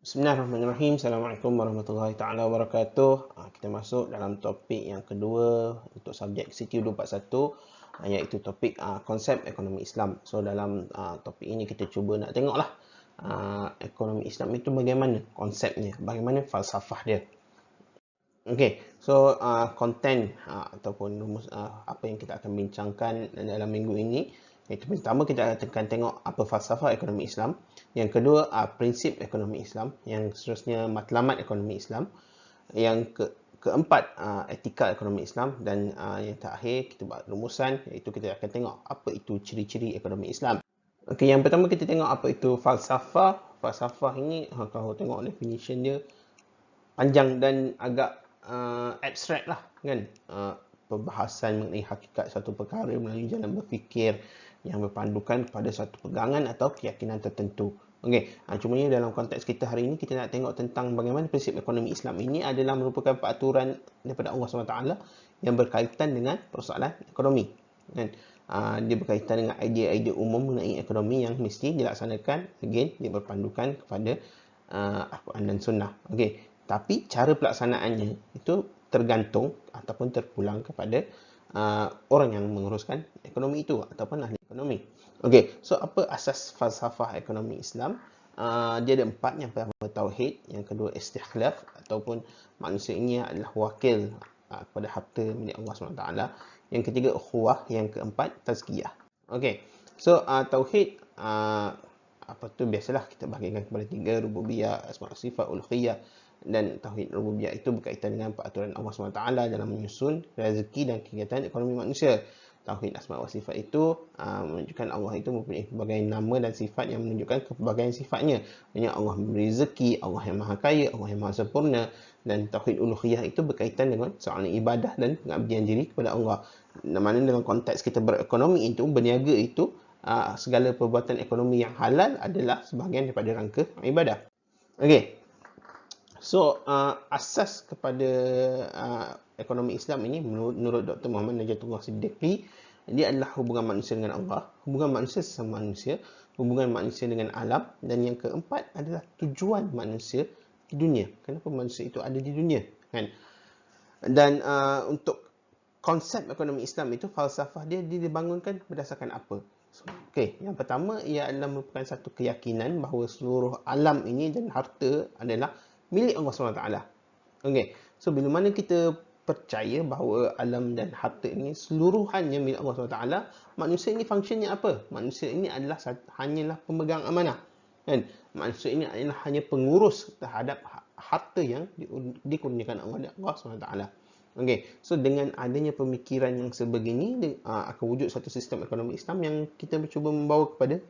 Bismillahirrahmanirrahim. Assalamualaikum warahmatullahi taala wabarakatuh. Kita masuk dalam topik yang kedua untuk subjek CQ241, iaitu topik konsep ekonomi Islam. So dalam topik ini kita cuba nak tengoklah ekonomi Islam itu bagaimana konsepnya, bagaimana falsafah dia. Okey, so konten ataupun rumus apa yang kita akan bincangkan dalam minggu ini, iaitu pertama kita akan tengok apa falsafah ekonomi Islam, yang kedua prinsip ekonomi Islam, yang seterusnya matlamat ekonomi Islam, yang keempat etika ekonomi Islam, dan yang terakhir kita buat rumusan, iaitu kita akan tengok apa itu ciri-ciri ekonomi Islam. Okey, yang pertama kita tengok apa itu falsafah. Falsafah ini kalau tengok definition dia panjang dan agak abstrak lah kan. Perbahasan mengenai hakikat satu perkara melalui jalan berfikir yang berpandukan kepada satu pegangan atau keyakinan tertentu. Okey, cumanya dalam konteks kita hari ini kita nak tengok tentang bagaimana prinsip ekonomi Islam ini adalah merupakan peraturan daripada Allah SWT yang berkaitan dengan persoalan ekonomi. Kan? Dia berkaitan dengan idea-idea umum mengenai ekonomi yang mesti dilaksanakan, again, dia berpandukan kepada Al-Quran dan Sunnah. Okey, tapi cara pelaksanaannya itu tergantung ataupun terpulang kepada orang yang menguruskan ekonomi itu ataupun ahli ekonomi. Okey, so apa asas falsafah ekonomi Islam? Dia ada empat. Yang pertama tauhid, yang kedua istikhlaf ataupun manusia ini adalah wakil kepada harta milik Allah SWT. Yang ketiga ukhuwah, yang keempat tazkiyah. Okey, so tauhid apa tu biasalah kita bahagikan kepada tiga: rububiyah, asma' sifat, uluhiyah. Dan tauhid rububiyah itu berkaitan dengan peraturan Allah SWT dalam menyusun rezeki dan kegiatan ekonomi manusia. Tauhid asma' wa sifat itu menunjukkan Allah itu mempunyai berbagai nama dan sifat yang menunjukkan kepelbagaian sifatnya. Maksudnya Allah memberi rezeki, Allah yang maha kaya, Allah yang maha sempurna. Dan tauhid uluhiyah itu berkaitan dengan soalan ibadah dan pengabdian diri kepada Allah. Mana dalam konteks kita berekonomi itu, berniaga itu, segala perbuatan ekonomi yang halal adalah sebahagian daripada rangka ibadah. Okey. So, asas kepada ekonomi Islam ini menurut Dr. Muhammad Najatullah Siddiqi, dia adalah hubungan manusia dengan Allah, hubungan manusia sesama manusia, hubungan manusia dengan alam, dan yang keempat adalah tujuan manusia di dunia. Kenapa manusia itu ada di dunia? Kan? Dan untuk konsep ekonomi Islam itu, falsafah dia dibangunkan berdasarkan apa? Okey, yang pertama ia adalah merupakan satu keyakinan bahawa seluruh alam ini dan harta adalah milik Allah SWT. Okey, so bila mana kita percaya bahawa alam dan harta ini seluruhannya milik Allah SWT, manusia ini fungsinya apa? Manusia ini adalah hanyalah pemegang amanah. Kan? Manusia ini adalah hanya pengurus terhadap harta yang dikurniakan Allah SWT. Okey, so dengan adanya pemikiran yang sebegini, akan wujud satu sistem ekonomi Islam yang kita cuba membawa kepada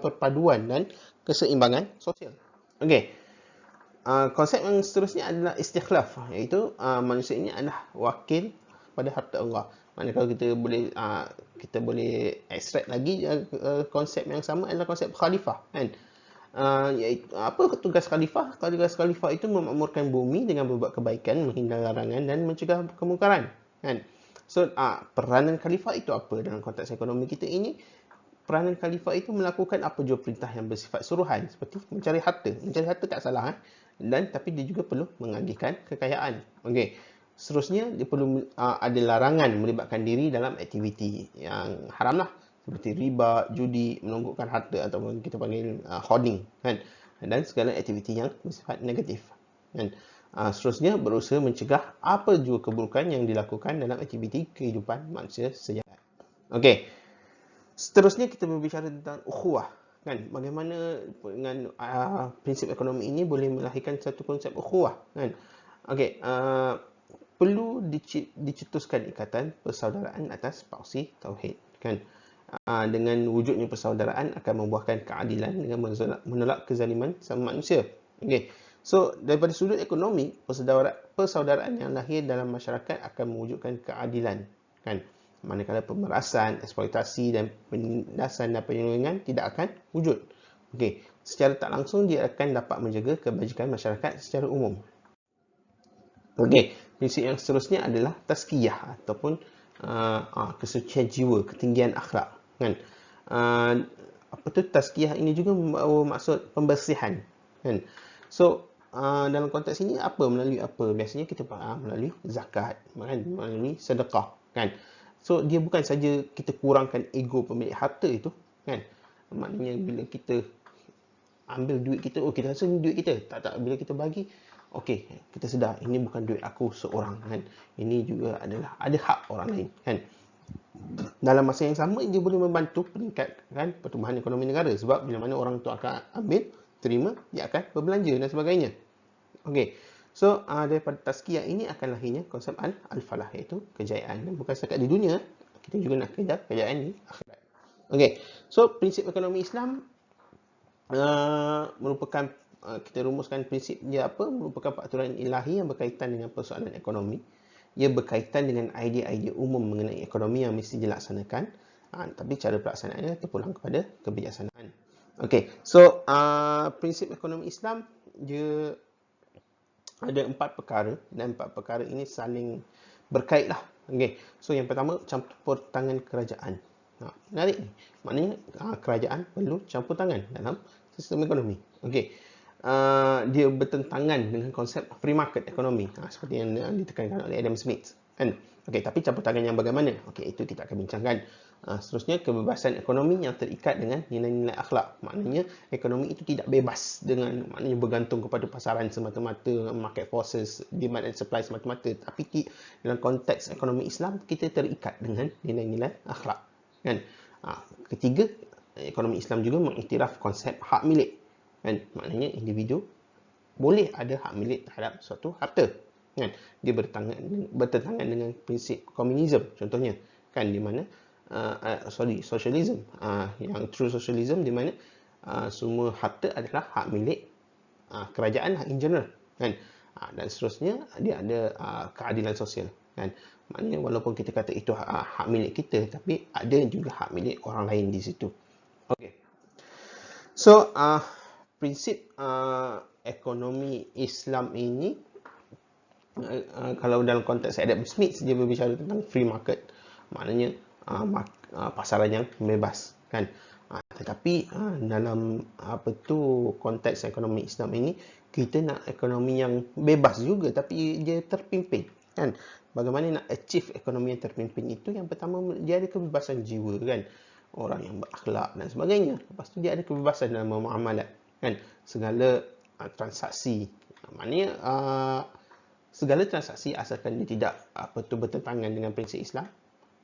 perpaduan dan keseimbangan sosial. Okey, konsep yang seterusnya adalah istikhlaf, iaitu manusia ini adalah wakil pada harta Allah. Maknanya kalau kita boleh ekstrak lagi, konsep yang sama adalah konsep khalifah, kan? Iaitu apa tugas khalifah? Tugas khalifah itu memakmurkan bumi dengan berbuat kebaikan, menghindar larangan dan mencegah kemungkaran, kan? So peranan khalifah itu apa dalam konteks ekonomi kita ini? Peranan khalifah itu melakukan apa jua perintah yang bersifat suruhan, seperti mencari harta. Mencari harta tak salah, dan tapi dia juga perlu mengagihkan kekayaan. Okey, seterusnya dia perlu ada larangan melibatkan diri dalam aktiviti yang haram lah, seperti riba, judi, menunggukkan harta ataupun kita panggil hoarding, kan? Dan segala aktiviti yang bersifat negatif, kan? Seterusnya berusaha mencegah apa jua keburukan yang dilakukan dalam aktiviti kehidupan manusia sejagat. Okey, seterusnya kita berbicara tentang ukhuwah, kan? Bagaimana dengan prinsip ekonomi ini boleh melahirkan satu konsep ukhuwah, kan? Okey, perlu dicetuskan ikatan persaudaraan atas paksi tauhid, kan? Dengan wujudnya persaudaraan akan membuahkan keadilan dengan menolak kezaliman sama manusia. Okey, so daripada sudut ekonomi, persaudaraan yang lahir dalam masyarakat akan mewujudkan keadilan, kan? Manakala pemerasan, eksploitasi dan penindasan dan penyelewengan tidak akan wujud. Okey, secara tak langsung dia akan dapat menjaga kebajikan masyarakat secara umum. Okey, prinsip yang seterusnya adalah tazkiyah ataupun kesucian jiwa, ketinggian akhlak, kan? Apa tu tazkiyah ini juga membawa maksud pembersihan, kan? So dalam konteks ini melalui apa? Biasanya kita melalui zakat, kan? Melalui sedekah, kan? So dia bukan saja kita kurangkan ego pemilik harta itu, kan? Maknanya bila kita ambil duit kita, oh kita rasa ni duit kita. Tak, bila kita bagi, okey, kita sedar ini bukan duit aku seorang, kan? Ini juga ada hak orang lain, kan? Dalam masa yang sama, dia boleh membantu peningkatkan pertumbuhan ekonomi negara. Sebab bila mana orang tu akan ambil, terima, dia akan berbelanja dan sebagainya. Okey. So, daripada tazkiyah ini akan lahirnya konsep al-falah, iaitu kejayaan. Dan bukan setakat di dunia, kita juga nak kejar kejayaan di akhirat. Okey. So, prinsip ekonomi Islam merupakan, kita rumuskan prinsip dia apa? Merupakan peraturan ilahi yang berkaitan dengan persoalan ekonomi. Ia berkaitan dengan idea-idea umum mengenai ekonomi yang mesti dilaksanakan. Tapi cara pelaksanaannya terpulang kepada kebijaksanaan. Okey. So, prinsip ekonomi Islam dia ada 4 perkara, dan 4 perkara ini saling berkait lah. Okay. So yang pertama, campur tangan kerajaan. Menarik ni. Maknanya kerajaan perlu campur tangan dalam sistem ekonomi. Okay. Dia bertentangan dengan konsep free market ekonomi, seperti yang ditekankan oleh Adam Smith, kan? Okay, tapi campur tangan yang bagaimana? Okay, itu kita akan bincangkan. Seterusnya, kebebasan ekonomi yang terikat dengan nilai-nilai akhlak. Maknanya ekonomi itu tidak bebas dengan maknanya bergantung kepada pasaran semata-mata, market forces, demand and supply semata-mata. Tapi dalam konteks ekonomi Islam, kita terikat dengan nilai-nilai akhlak, kan? Ketiga, ekonomi Islam juga mengiktiraf konsep hak milik, kan? Maknanya individu boleh ada hak milik terhadap suatu harta, kan? Dia bertentangan dengan prinsip komunisme contohnya, kan, di mana socialism, yang true socialism, di mana semua harta adalah hak milik kerajaan in general, kan? Dan seterusnya dia ada keadilan sosial, kan? Maknanya walaupun kita kata itu hak milik kita, tapi ada juga hak milik orang lain di situ. Okey. So prinsip ekonomi Islam ini, kalau dalam konteks Adam Smith, dia berbicara tentang free market, maknanya pasaran yang bebas, kan? Tetapi dalam konteks ekonomi Islam ini, kita nak ekonomi yang bebas juga, tapi dia terpimpin, kan? Bagaimana nak achieve ekonomi yang terpimpin itu? Yang pertama, dia ada kebebasan jiwa, kan? Orang yang berakhlak dan sebagainya. Lepas tu dia ada kebebasan dalam muamalat, kan? Segala transaksi, maknanya segala transaksi asalkan dia tidak bertentangan dengan prinsip Islam,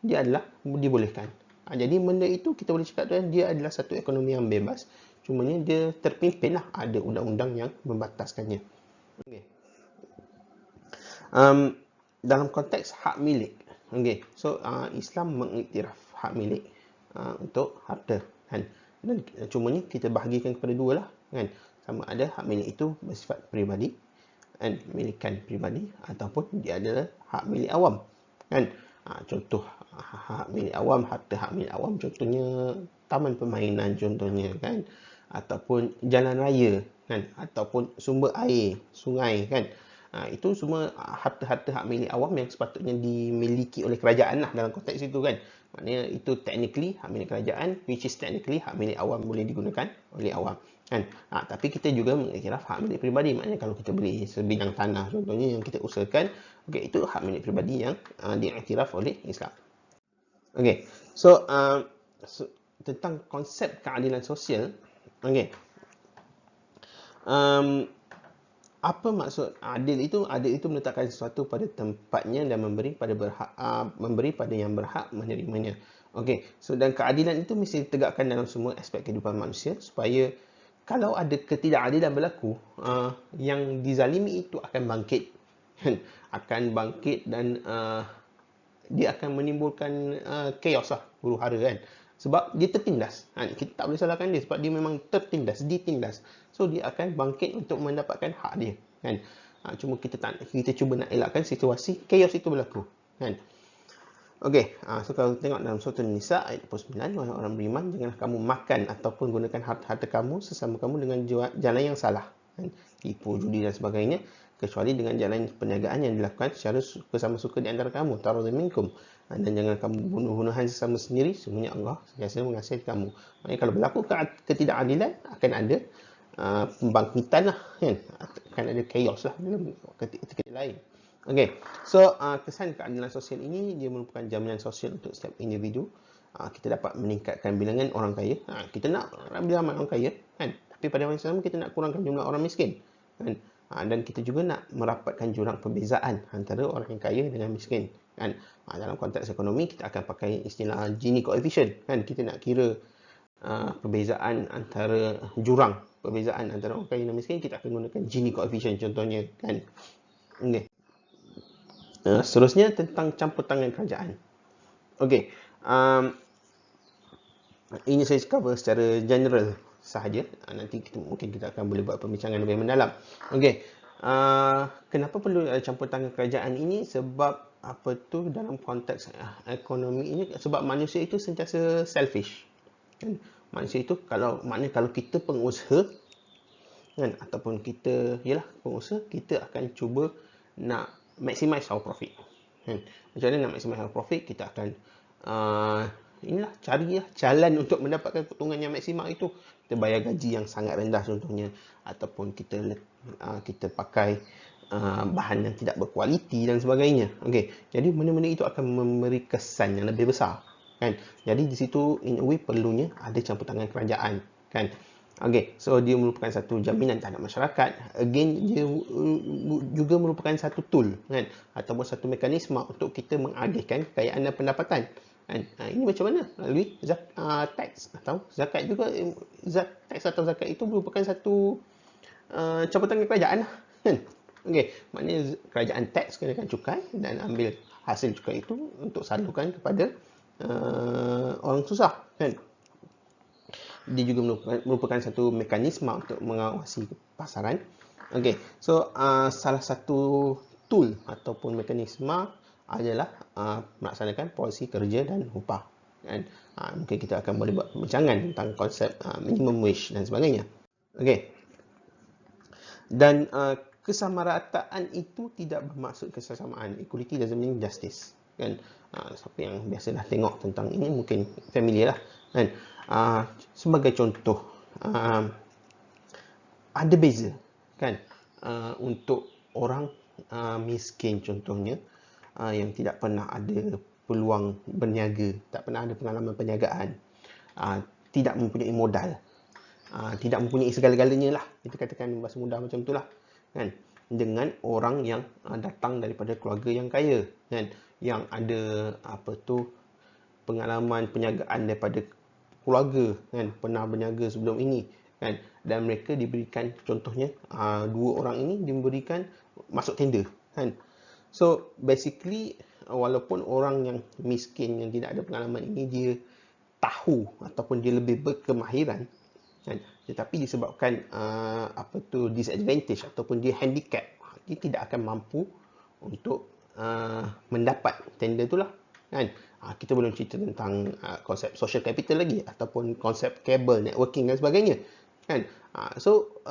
dia adalah dibolehkan. Jadi benda itu kita boleh cakap dia adalah satu ekonomi yang bebas. Cumanya dia terpimpin lah, ada undang-undang yang membataskannya. Okay. Dalam konteks hak milik, okay. So Islam mengiktiraf hak milik untuk harta, kan? Dan cumanya kita bahagikan kepada dua lah, kan? Sama ada hak milik itu bersifat peribadi, kan, milikan peribadi, ataupun dia adalah hak milik awam, kan? Contoh hak milik awam, harta hak milik awam, contohnya taman permainan contohnya, kan? Ataupun jalan raya, kan? Ataupun sumber air, sungai, kan? Itu semua harta-harta hak milik awam yang sepatutnya dimiliki oleh kerajaan lah dalam konteks itu, kan? Maknanya itu technically hak milik kerajaan, which is technically hak milik awam, boleh digunakan oleh awam, kan? Tapi kita juga mengiktiraf hak milik peribadi. Maknanya kalau kita beli sebidang tanah contohnya yang kita usahakan, okay, itu hak milik peribadi yang diiktiraf oleh Islam. Okay, so tentang konsep keadilan sosial, okay, apa maksud adil itu? Adil itu meletakkan sesuatu pada tempatnya dan memberi pada yang berhak menerimanya. Okey, so dan keadilan itu mesti ditegakkan dalam semua aspek kehidupan manusia, supaya kalau ada ketidakadilan berlaku, yang dizalimi itu akan bangkit, akan bangkit, dan dia akan menimbulkan chaos lah, huru-hara, kan? Sebab dia tertindas. Kita tak boleh salahkan dia sebab dia memang ditindas. So dia akan bangkit untuk mendapatkan hak dia, kan? Cuma kita cuba nak elakkan situasi chaos itu berlaku, kan? Okey, so kalau tengok dalam surah An-Nisa ayat 29, wahai orang beriman, janganlah kamu makan ataupun gunakan harta kamu sesama kamu dengan jalan yang salah, kan? Tipu, judi dan sebagainya, kecuali dengan jalan perniagaan yang dilakukan secara bersama-suka di antara kamu, taradun minkum, dan jangan kamu bunuh-bunuhan sesama sendiri, sesungguhnya Allah sentiasa mengasihi kamu. Maknanya kalau berlaku ketidakadilan, akan ada pembangkitan lah kan, akan ada chaos lah dalam ketika lain. Okey, so kesan keadilan sosial ini dia merupakan jaminan sosial untuk setiap individu. Kita dapat meningkatkan bilangan orang kaya. Kita nak bilangan orang kaya kan, tapi pada masa sama kita nak kurangkan jumlah orang miskin kan. Dan kita juga nak merapatkan jurang perbezaan antara orang yang kaya dengan miskin kan. Dalam konteks ekonomi kita akan pakai istilah Gini coefficient kan. Kita nak kira perbezaan antara jurang perbezaan antara orang kaya dan miskin, kita akan gunakan Gini coefficient contohnya kan. Okey. Seterusnya tentang campur tangan kerajaan. Okey. Ini saya cover secara general sahaja. Nanti mungkin kita akan boleh buat pembincangan lebih mendalam. Okey. Kenapa perlu ada campur tangan kerajaan ini? Sebab dalam konteks ekonomi ini, sebab manusia itu sentiasa selfish kan. Manusia itu kalau kita pengusaha kan, ataupun kita pengusaha, kita akan cuba nak maximize our profit kan. Macam mana nak maximize our profit? Kita akan carilah jalan untuk mendapatkan keuntungan yang maksimal itu. Kita bayar gaji yang sangat rendah contohnya, ataupun kita pakai bahan yang tidak berkualiti dan sebagainya. Okey, jadi benda-benda itu akan memberi kesan yang lebih besar kan. Jadi di situ in a way perlunya ada campur tangan kerajaan kan. Okey, so dia merupakan satu jaminan terhadap masyarakat. Again, dia juga merupakan satu tool kan, ataupun satu mekanisme untuk kita mengadilkan kekayaan dan pendapatan kan. Ini macam mana? Melalui tax atau zakat juga. Tax atau zakat itu merupakan satu campur tangan kerajaan lah kan. Okey, maknanya kerajaan tax kenakan cukai dan ambil hasil cukai itu untuk salurkan kepada orang susah kan. Dia juga merupakan satu mekanisme untuk mengawasi pasaran. Okey, so salah satu tool ataupun mekanisme adalah melaksanakan polisi kerja dan upah kan. Mungkin kita akan boleh buat perbincangan tentang konsep minimum wage dan sebagainya. Okey. Dan kesamarataan itu tidak bermaksud kesesamaan. Equality doesn't mean justice kan. Siapa yang biasa dah tengok tentang ini mungkin familiar lah kan. Sebagai contoh, ada beza kan untuk orang miskin contohnya, yang tidak pernah ada peluang berniaga, tak pernah ada pengalaman perniagaan, tidak mempunyai modal, tidak mempunyai segala-galanya lah, kita katakan bahasa mudah macam itulah kan, dengan orang yang datang daripada keluarga yang kaya kan, yang ada pengalaman perniagaan daripada keluarga kan, pernah berniaga sebelum ini kan, dan mereka diberikan contohnya dua orang ini diberikan masuk tender kan. So basically, walaupun orang yang miskin yang tidak ada pengalaman ini dia tahu ataupun dia lebih berkemahiran kan, tetapi disebabkan disadvantage ataupun dia handicap, dia tidak akan mampu untuk mendapat tender itulah kan. Kita belum cerita tentang konsep social capital lagi, ataupun konsep kabel, networking dan sebagainya kan. So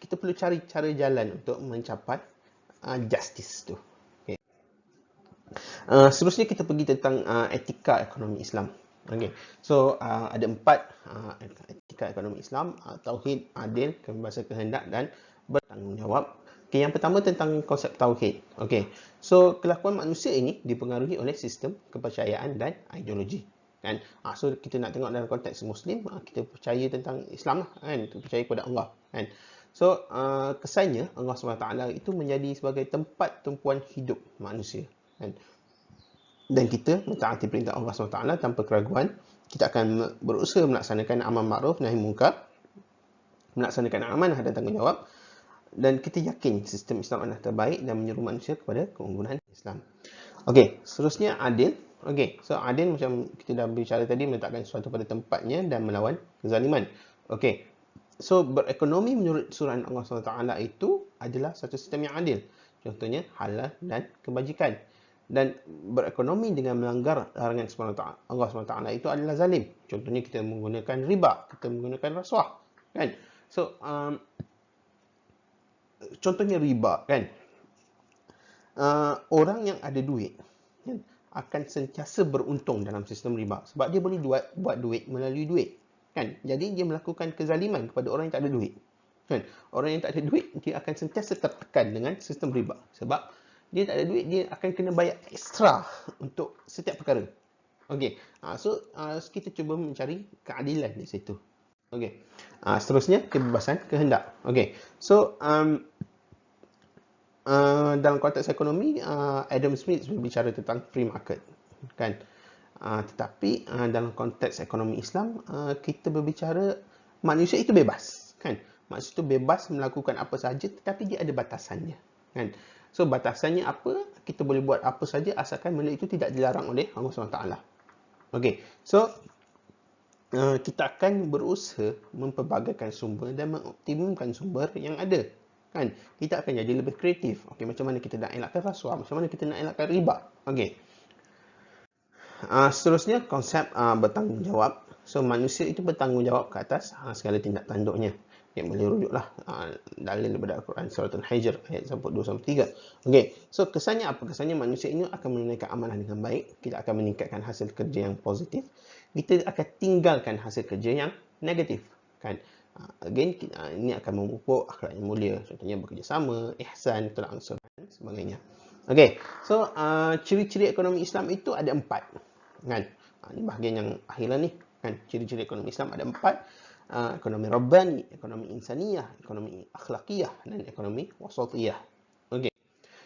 kita perlu cari cara jalan untuk mencapai justice tu. Okay. Seterusnya kita pergi tentang etika ekonomi Islam. Okay. So ada 4 etika ekonomi Islam: tauhid, adil, kebebasan kehendak dan bertanggungjawab. Okay, yang pertama tentang konsep tauhid. Okay. So kelakuan manusia ini dipengaruhi oleh sistem kepercayaan dan ideologi kan. So kita nak tengok dalam konteks Muslim, kita percaya tentang Islam lah kan, kita percaya kepada Allah kan. So kesannya Allah SWT itu menjadi sebagai tempat tumpuan hidup manusia kan. Dan kita mentaati perintah Allah SWT tanpa keraguan. Kita akan berusaha melaksanakan amal ma'ruf nahi munkar, melaksanakan amanah dan tanggungjawab, dan kita yakin sistem Islam adalah terbaik dan menyeru manusia kepada keunggulan Islam. Okey, seterusnya adil. Okey, so adil macam kita dah bicara tadi, meletakkan sesuatu pada tempatnya dan melawan kezaliman. Okey, so berekonomi menurut suruhan Allah SWT itu adalah satu sistem yang adil. Contohnya halal dan kebajikan. Dan berekonomi dengan melanggar larangan Allah SWT itu adalah zalim. Contohnya kita menggunakan riba, kita menggunakan rasuah kan. So contohnya riba kan, orang yang ada duit kan, akan sentiasa beruntung dalam sistem riba sebab dia boleh buat duit melalui duit kan. Jadi dia melakukan kezaliman kepada orang yang tak ada duit Kan? Orang yang tak ada duit, dia akan sentiasa tertekan dengan sistem riba. Sebab dia tak ada duit, dia akan kena bayar ekstra untuk setiap perkara. Okey. Kita cuba mencari keadilan di situ. Okey. Seterusnya, kebebasan kehendak. Okey. Dalam konteks ekonomi, Adam Smith berbicara tentang free market. Kan? Tetapi dalam konteks ekonomi Islam, kita berbicara manusia itu bebas. Kan? Maksud itu bebas melakukan apa sahaja, tetapi dia ada batasannya. Kan? So, batasannya apa? Kita boleh buat apa saja asalkan benda itu tidak dilarang oleh Allah SWT. Okey, so kita akan berusaha mempelbagaikan sumber dan mengoptimumkan sumber yang ada. Kan? Kita akan jadi lebih kreatif. Okey, macam mana kita nak elakkan rasuah? Macam mana kita nak elakkan riba? Okey. Seterusnya, konsep bertanggungjawab. So, manusia itu bertanggungjawab ke atas segala tindak tanduknya. Yang boleh rujuklah dalil daripada Al-Quran Surah Al-Hijr ayat 2-3. Okey, so kesannya apa? Kesannya manusia ini akan menunaikan amalan dengan baik. Kita akan meningkatkan hasil kerja yang positif. Kita akan tinggalkan hasil kerja yang negatif. Kan? Again, ini akan memupuk akhlak yang mulia. Contohnya bekerjasama, ihsan, tolak ansur dan sebagainya. Okey, so ciri-ciri ekonomi Islam itu ada 4. Kan? Ini bahagian yang akhirlah ni. Kan? Ciri-ciri ekonomi Islam ada 4. Ekonomi Rabbani, ekonomi Insaniyah, ekonomi Akhlaqiyah dan ekonomi Wasatiyah. Okey.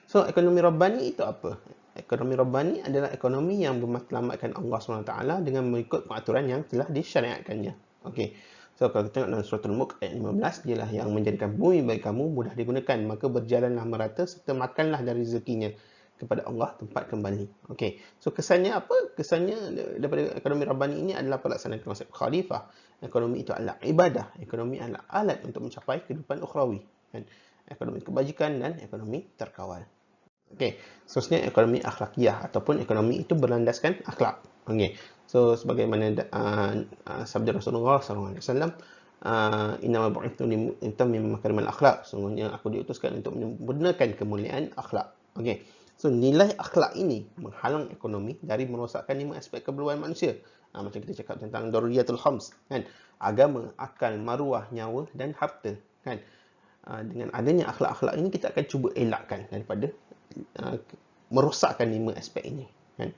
So, ekonomi Rabbani itu apa? Ekonomi Rabbani adalah ekonomi yang bermatlamatkan Allah SWT dengan mengikut peraturan yang telah disyariatkannya. Okey. So, kalau kita tengok dalam surah Al-Mulk ayat 15, dialah yang menjadikan bumi bagi kamu mudah digunakan, maka berjalanlah merata serta makanlah dari rezekinya kepada Allah tempat kembali. Okey. So, kesannya apa? Kesannya daripada ekonomi Rabbani ini adalah pelaksanaan konsep khalifah. Ekonomi itu adalah ibadah. Ekonomi adalah alat untuk mencapai kehidupan ukhrawi. Kan? Ekonomi kebajikan dan ekonomi terkawal. Okey. Seterusnya, ekonomi akhlakiyah ataupun ekonomi itu berlandaskan akhlak. Okey. So, sebagaimana sabda Rasulullah SAW, innama bu'ithtu liutammima makarimal akhlak. Sungguhnya aku diutuskan untuk menyempurnakan kemuliaan akhlak. Okey. So, nilai akhlak ini menghalang ekonomi dari merosakkan 5 aspek keperluan manusia. Macam kita cakap tentang daruriyatul khams. Kan? Agama, akal, maruah, nyawa dan harta. Kan? Dengan adanya akhlak-akhlak ini, kita akan cuba elakkan daripada merosakkan 5 aspek ini. Kan?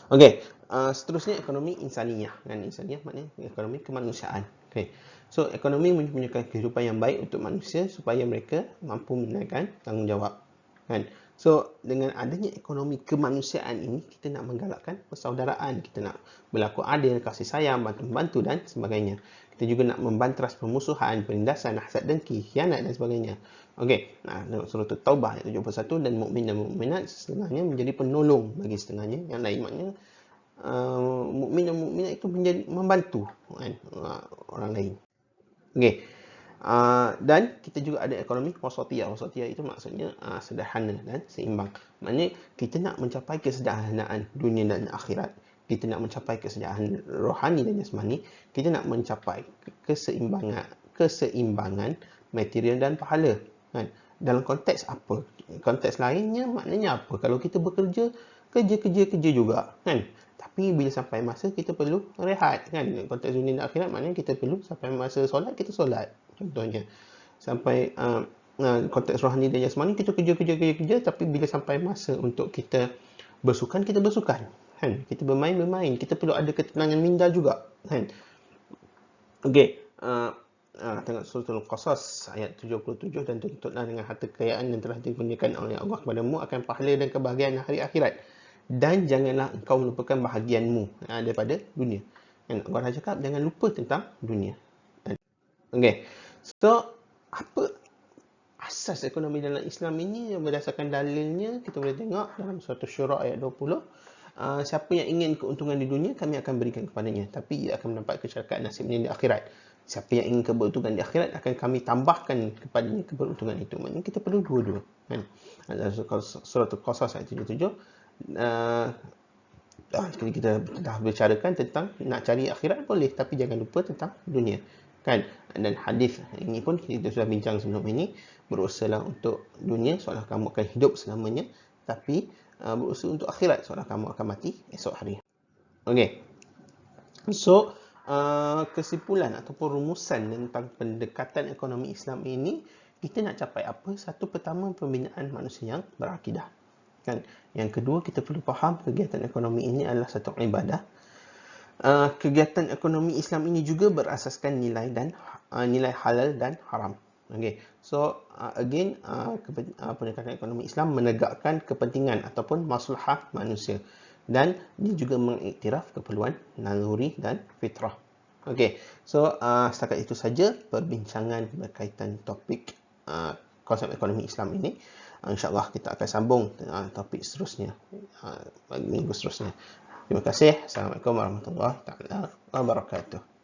Okey. Seterusnya, ekonomi insaniyah. Kan? Insaniyah maknanya ekonomi kemanusiaan. Okay. So, ekonomi mempunyai kehidupan yang baik untuk manusia supaya mereka mampu menunaikan tanggungjawab. Kan? So, dengan adanya ekonomi kemanusiaan ini, kita nak menggalakkan persaudaraan, kita nak berlaku adil, kasih sayang, bantu-bantu dan sebagainya. Kita juga nak membanteras permusuhan, penindasan, hasad dengki, khianat dan sebagainya. Okey, surah Taubah ayat 71, dan mukmin dan mukminat setengahnya menjadi penolong bagi setengahnya yang lain. Maknanya mukmin dan mukminat itu menjadi membantu kan, orang lain. Okey. Dan kita juga ada ekonomi wasatiyah. Wasatiyah itu maksudnya sederhana dan seimbang. Maknanya kita nak mencapai kesederhanaan dunia dan akhirat. Kita nak mencapai kesejahteraan rohani dan jasmani. Kita nak mencapai keseimbangan material dan pahala. Kan? Dalam konteks apa? Konteks lainnya maknanya apa? Kalau kita bekerja, kerja juga. Kan? Tapi bila sampai masa kita perlu rehat. Kan? Konteks dunia dan akhirat maknanya kita perlu sampai masa solat, kita solat. Contohnya, sampai konteks rohani dan jasmani, kita kerja, tapi bila sampai masa untuk kita bersukan, kita bersukan. Kan? Kita bermain, kita perlu ada ketenangan minda juga. Kan? Okey, tengok surah Al-Qasas ayat 77, dan tuntutlah dengan harta kekayaan yang telah dikurniakan oleh Allah kepadamu akan pahala dan kebahagiaan hari akhirat. Dan janganlah engkau melupakan bahagianmu daripada dunia. Kan? Allah cakap, jangan lupa tentang dunia. Kan? Okey. So, apa asas ekonomi dalam Islam ini? Berdasarkan dalilnya, kita boleh tengok dalam surah Syura ayat 20. Siapa yang ingin keuntungan di dunia, kami akan berikan kepadanya. Tapi ia akan mendapat kecelakaan nasibnya di akhirat. Siapa yang ingin keberuntungan di akhirat, akan kami tambahkan kepadanya keberuntungan itu. Maksudnya kita perlu dua-dua. Kan? Surah Al-Qasas ayat 77. Kita dah bicarakan tentang nak cari akhirat boleh, tapi jangan lupa tentang dunia. Kan? Dan hadis ini pun kita sudah bincang sebelum ini. Berusahalah untuk dunia seolah kamu akan hidup selamanya, tapi berusaha untuk akhirat seolah kamu akan mati esok hari. Okey. So, kesimpulan ataupun rumusan tentang pendekatan ekonomi Islam ini, kita nak capai apa? Satu, pertama, pembinaan manusia yang berakidah. Kan? Yang kedua, kita perlu faham kegiatan ekonomi ini adalah satu ibadah. Kegiatan ekonomi Islam ini juga berasaskan nilai halal dan haram. Okay. So again, pendekatan ekonomi Islam menegakkan kepentingan ataupun maslahah manusia, dan dia juga mengiktiraf keperluan naluri dan fitrah. Okay. So setakat itu saja perbincangan berkaitan topik konsep ekonomi Islam ini. InsyaAllah kita akan sambung topik seterusnya minggu seterusnya. Terima kasih. Assalamualaikum warahmatullahi wabarakatuh.